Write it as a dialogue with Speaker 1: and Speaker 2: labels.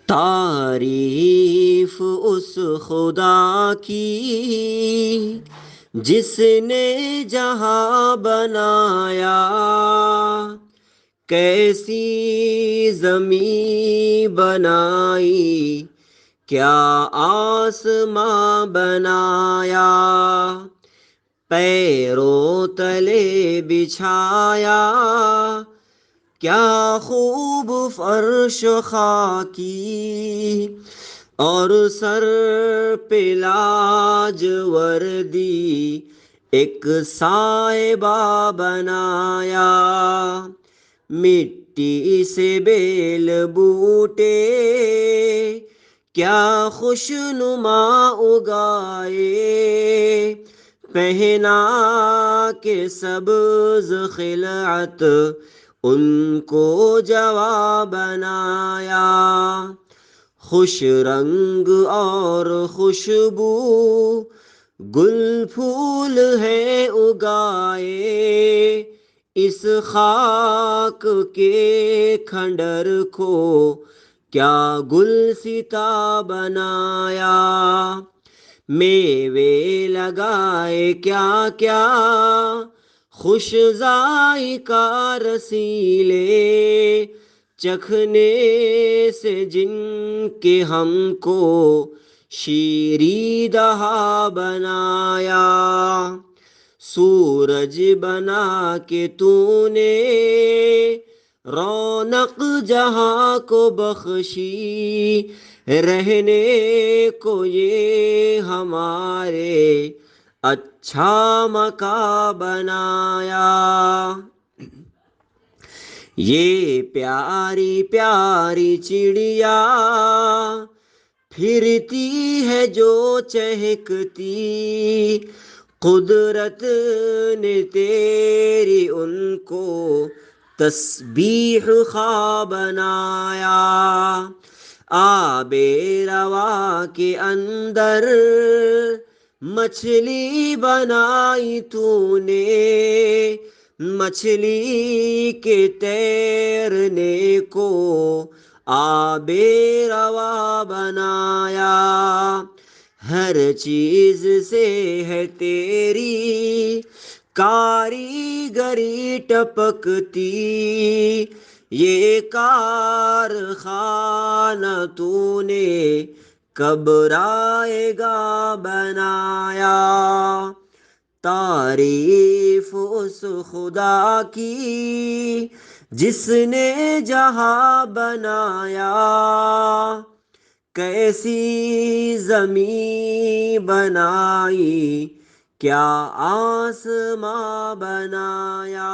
Speaker 1: تعریف اس خدا کی جس نے جہاں بنایا، کیسی زمین بنائی، کیا آسماں بنایا، پیروں تلے بچھایا، کیا خوب فرش خاکی، اور سر پہ لاج وردی ایک صاحبہ بنایا، مٹی سے بیل بوٹے کیا خوش نما اگائے، پہنا کے سبز خلعت ان کو جوا بنایا، خوش رنگ اور خوشبو گل پھول ہے اگائے، اس خاک کے کھنڈر کو کیا گلستا بنایا، میوے لگائے کیا کیا خوش ذائقہ رسیلے، چکھنے سے جن کے ہم کو شیریں دہا بنایا، سورج بنا کے تو نے رونق جہاں کو بخشی، رہنے کو یہ ہمارے اچھا مکان بنایا، یہ پیاری پیاری چڑیا پھرتی ہے جو چہکتی، قدرت نے تیری ان کو تسبیح خواہ بنایا، آب روا کے اندر مچھلی بنائی تو نے، مچھلی کے تیرنے کو آب روا بنایا، ہر چیز سے ہے تیری کاریگری ٹپکتی، یہ کارخانہ تو نے کب آئے گا بنایا، تعریف اس خدا کی جس نے جہاں بنایا، کیسی زمین بنائی، کیا آسماں بنایا۔